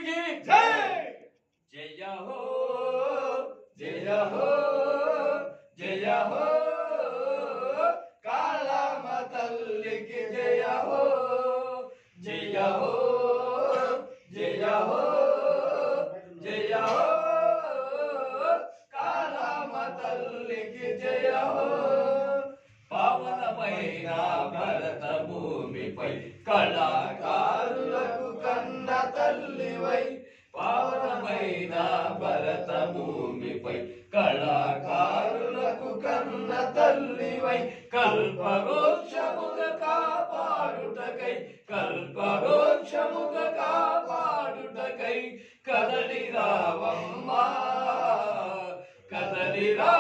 తల్లికి జై జయ హో జయ హో జయ హో కాళమ్మ తల్లికి జయ హో జయ హో జయ హో జయ హో కాళమ్మ తల్లికి జయ హో పావనమైన భరత భూమిపై కళాకారులకు కన్న తల్లివై పావనమైన భరత భూమిపై కళాకారులకు కన్న తల్లివై కల్పవృక్షముగా కాపాడుటకై కల్పవృక్షముగా కాపాడుటకై కదలి రావమ్మా కదలి రా